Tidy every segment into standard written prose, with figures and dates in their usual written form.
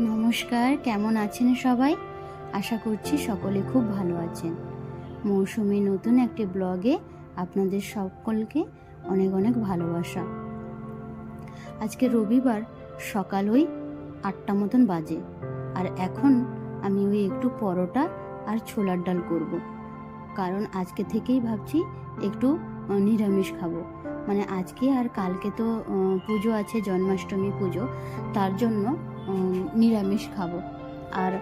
নমস্কার, কেমন আছেন সবাই? আশা করছি সকলে খুব ভালো আছেন। মৌসুমী নতুন একটি ব্লগে আপনাদের সকলকে অনেক অনেক ভালোবাসা। আজকে রবিবার, সকাল ওই 8টা মতন বাজে, আর এখন আমি ওই একটু পরোটা আর ছোলার ডাল করব। কারণ আজকে থেকেই ভাবছি একটু নিরামিষ খাবো। মানে আজকে আর কালকে তো পুজো আছে, জন্মাষ্টমী পুজো, তার জন্য নিরামিষ খাবো। আর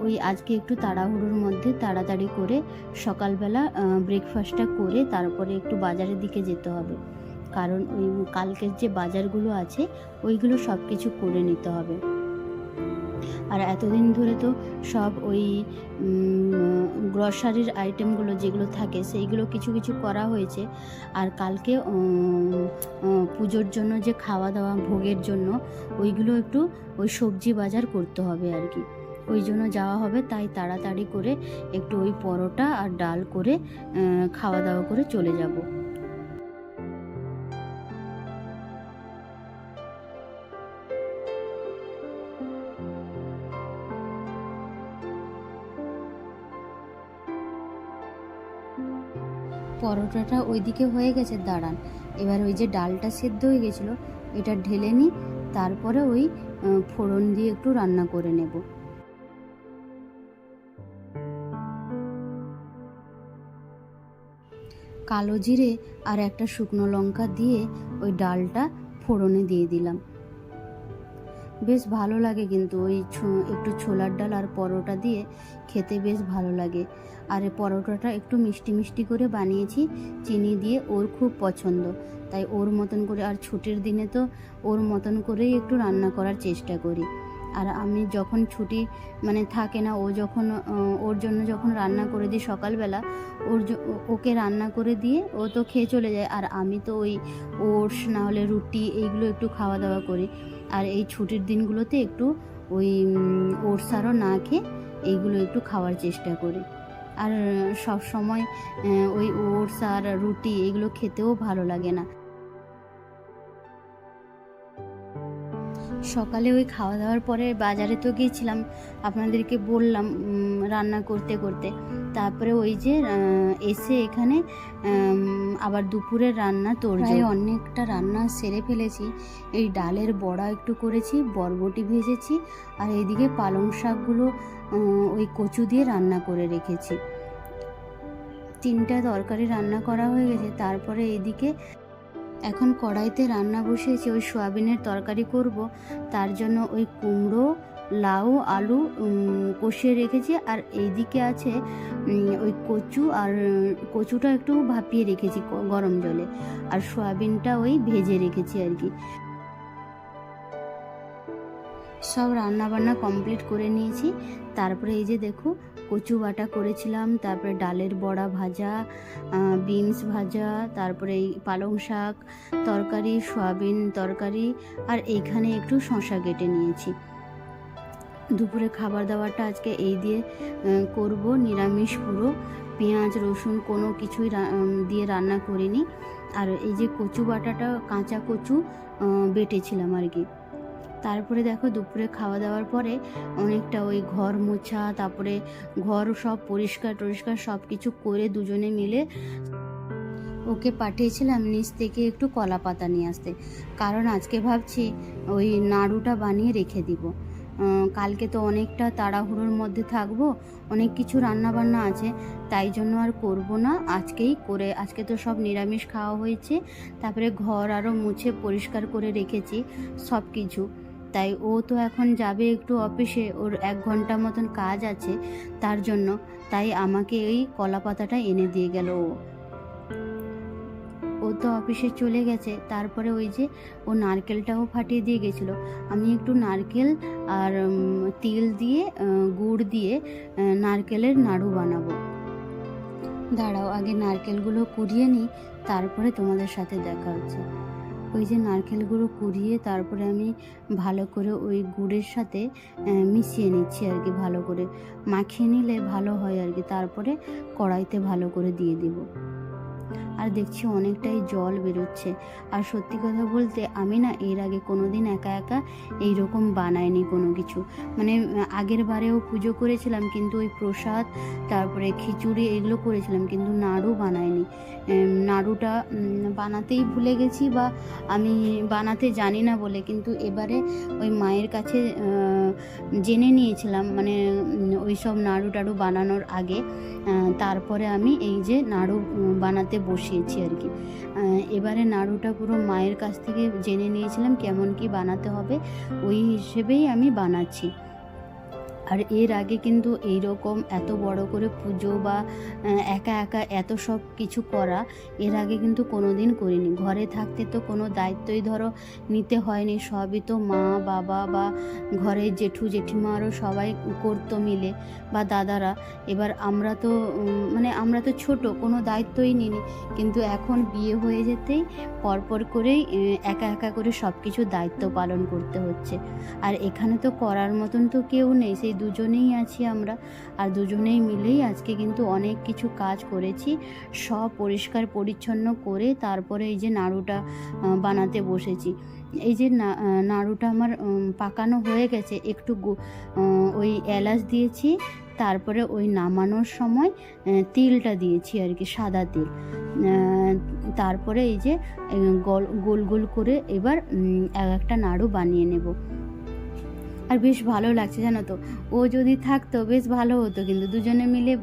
ওই আজকে একটু তাড়াহুড়োর মধ্যে তাড়াতাড়ি করে সকালবেলা ব্রেকফাস্টটা করে তারপরে একটু বাজারের দিকে যেতে হবে। কারণ ওই কালকের যে বাজারগুলো আছে ওইগুলো সব কিছু করে নিতে হবে। আর এতদিন ধরে তো সব ওই গ্রসারির আইটেমগুলো যেগুলো থাকে সেইগুলো কিছু কিছু করা হয়েছে। আর কালকে পুজোর জন্য যে খাওয়া দাওয়া ভোগের জন্য ওইগুলো একটু ওই সবজি বাজার করতে হবে আর কি, ওই জন্য যাওয়া হবে। তাই তাড়াতাড়ি করে একটু ওই পরোটা আর ডাল করে খাওয়া দাওয়া করে চলে যাব। পরোটাটা ওইদিকে হয়ে গেছে, দাঁড়ান। এবার ওই যে ডালটা সেদ্ধ হয়ে গেছিলো এটা ঢেলে নিই, তারপরে ওই ফোড়ন দিয়ে একটু রান্না করে নেব। কালো জিরে আর একটা শুকনো লঙ্কা দিয়ে ওই ডালটা ফোড়নে দিয়ে দিলাম। বেশ ভালো লাগে কিন্তু ওই একটু ছোলার ডাল আর পরোটা দিয়ে খেতে বেশ ভালো লাগে। আর এই পরোটাটা একটু মিষ্টি মিষ্টি করে বানিয়েছি, চিনি দিয়ে, ওর খুব পছন্দ। তাই ওর মতন করে, আর ছুটির দিনে তো ওর মতন করেই একটু রান্না করার চেষ্টা করি। আর আমি যখন ছুটি মানে থাকে না, ও যখন ওর জন্য যখন রান্না করে দিই সকালবেলা, ওকে রান্না করে দিয়ে ও তো খেয়ে চলে যায়। আর আমি তো ওই ওটস না হলে রুটি এইগুলো একটু খাওয়া দাওয়া করি। আর এই ছুটির দিনগুলোতে একটু ওই ওটস আরও না খেয়ে এইগুলো একটু খাওয়ার চেষ্টা করি। আর সব সময় ওই ওটস আর রুটি এগুলো খেতেও ভালো লাগে না। সকালে ওই খাওয়া দাওয়ার পরে বাজারে তো গিয়েছিলাম, আপনাদেরকে বললাম রান্না করতে করতে। তারপরে ওই যে এসে এখানে আবার দুপুরের রান্না প্রায় অনেকটা রান্না সেরে ফেলেছি। এই ডালের বড়া একটু করেছি, বরবটি ভেজেছি, আর এইদিকে পালং শাকগুলো ওই কচু দিয়ে রান্না করে রেখেছি। 3টা তরকারি রান্না করা হয়ে গেছে। তারপরে এইদিকে এখন কড়াইতে রান্না বসিয়েছি, ওই সয়াবিনের তরকারি করব। তার জন্য ওই কুমড়ো, লাউ, আলু কষিয়ে রেখেছি। আর এইদিকে আছে ওই কচু, আর কচুটা একটু ভাপিয়ে রেখেছি গরম জলে, আর সয়াবিনটা ওই ভেজে রেখেছি আর কি। সব রান্না বান্না কমপ্লিট করে নিয়েছি। তারপরে এই যে দেখো কচু বাটা করেছিলাম, তারপরে ডালের বড়া ভাজা, বিনস ভাজা, তারপরে এই পালং শাক তরকারি, সয়াবিন তরকারি, আর এইখানে একটু শসা কেটে নিয়েছি। দুপুরে খাবার দাবারটা আজকে এই দিয়ে করব, নিরামিষ পুরো। পেঁয়াজ রসুন কোনো কিছুই দিয়ে রান্না করিনি। আর এই যে কচু বাটাটা কাঁচা কচু বেটেছিলাম আর কি। তারপরে দেখো দুপুরে খাওয়া দাওয়ার পরে অনেকটা ওই ঘর মোছা, তারপরে ঘর সব পরিষ্কার টরিষ্কার সব কিছু করে দুজনে মিলে ওকে পাঠিয়েছিলাম নিচ থেকে একটু কলা পাতা নিয়ে আসতে। কারণ আজকে ভাবছি ওই নাড়ুটা বানিয়ে রেখে দিব। কালকে তো অনেকটা তাড়াহুড়োর মধ্যে থাকবো, অনেক কিছু রান্না বান্না আছে, তাই জন্য আর করব না। আজকেই করে, আজকে তো সব নিরামিষ খাওয়া হয়েছে। তারপরে ঘর আরও মুছে পরিষ্কার করে রেখেছি সব কিছু। তাই ও তো এখন যাবে একটু অফিসে, ওর 1 ঘন্টা মতন কাজ আছে তার জন্য। তাই আমাকে এই কলা পাতাটা এনে দিয়ে গেল ও তো অফিসে চলে গেছে। তারপরে ওই যে ও নারকেলটাও ফাটিয়ে দিয়ে গেছিলো। আমি একটু নারকেল আর তিল দিয়ে গুড় দিয়ে নারকেলের নাড়ু বানাবো। দাঁড়াও, আগে নারকেলগুলো কুড়িয়ে নিই, তারপরে তোমাদের সাথে দেখা হচ্ছে। ওই যে নারকেলগুলো কুড়িয়ে তারপরে আমি ভালো করে ওই গুড়ের সাথে মিশিয়ে নিচ্ছি আর কি, ভালো করে মাখিয়ে নিলে ভালো হয় আর কি। তারপরে কড়াইতে ভালো করে দিয়ে দেব। আর দেখছি অনেকটাই জল বেরোচ্ছে। আর সত্যি কথা বলতে আমি না এর আগে কোনো দিন একা একা এইরকম বানাইনি কোনো কিছু। মানে আগের বারেও পুজো করেছিলাম, কিন্তু ওই প্রসাদ তারপরে খিচুড়ি এগুলো করেছিলাম, কিন্তু নাড়ু বানাইনি। নাড়ুটা বানাতেই ভুলে গেছি, বা আমি বানাতে জানি না বলে। কিন্তু এবারে ওই মায়ের কাছে জেনে নিয়েছিলাম, মানে ওই সব নাড়ু টাড়ু বানানোর আগে। তারপরে আমি এই যে নাড়ু বানাতে বসিয়েছি আর কি। এবারে নাড়ুটা পুরো মায়ের কাছ থেকে জেনে নিয়েছিলাম কেমন কি বানাতে হবে, ওই হিসেবেই আমি বানাচ্ছি। আর এর আগে কিন্তু এইরকম এত বড় করে পুজো বা একা একা এত সব কিছু করা এর আগে কিন্তু কোনো দিন করিনি। ঘরে থাকতে তো কোনো দায়িত্বই ধরো নিতে হয়নি, সবই তো মা বাবা বা ঘরের জেঠু জেঠিমারও সবাই করতো মিলে, বা দাদারা। এবার আমরা তো মানে আমরা তো ছোট, কোনো দায়িত্বই নিইনি। কিন্তু এখন বিয়ে হয়ে যেতেই পরপর করেই একা একা করে সব কিছু দায়িত্ব পালন করতে হচ্ছে। আর এখানে তো করার মতন তো কেউ নেই, সেই দুজনেই আছি আমরা। আর দুজনেই মিলেই আজকে কিন্তু অনেক কিছু কাজ করেছি, সব পরিষ্কার পরিচ্ছন্ন করে তারপরে এই যে নাড়ুটা বানাতে বসেছি। এই যে নাড়ুটা আমার পাকানো হয়ে গেছে, একটু ওই এলাচ দিয়েছি, তারপরে ওই নামানোর সময় তিলটা দিয়েছি আর কি, সাদা তিল। তারপরে এই যে গোল গোল করে এবার একটা নাড়ু বানিয়ে নেব। আর বেশ ভালো লাগছে জানো তো। ও যদি থাকতো বেশ ভালো হতো, কিন্তু দুজনে মিলে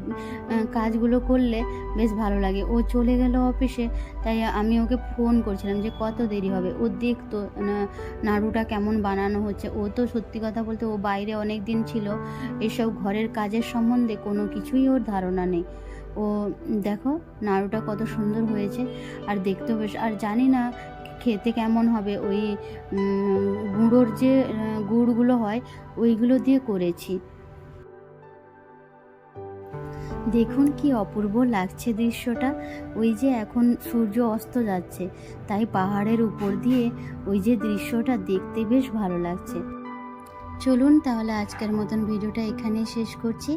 কাজগুলো করলে বেশ ভালো লাগে। ও চলে গেল অফিসে, তাই আমি ওকে ফোন করছিলাম যে কত দেরি হবে। ও দেখতো নাড়ুটা কেমন বানানো হচ্ছে। ও তো সত্যি কথা বলতে ও বাইরে অনেক দিন ছিল, এসব ঘরের কাজের সম্বন্ধে কোনো কিছুই ওর ধারণা নেই। ও দেখো নাড়ুটা কত সুন্দর হয়েছে, আর দেখতেও বেশ। আর জানি না খেতে কেমন হবে, ওই গুঁড়োর যে গুড়গুলো হয় ওইগুলো দিয়ে করেছি। দেখুন কি অপূর্ব লাগছে দৃশ্যটা। ওই যে এখন সূর্য অস্ত যাচ্ছে, তাই পাহাড়ের উপর দিয়ে ওই যে দৃশ্যটা দেখতে বেশ ভালো লাগছে। চলুন তাহলে আজকের মতন ভিডিওটা এখানেই শেষ করছি।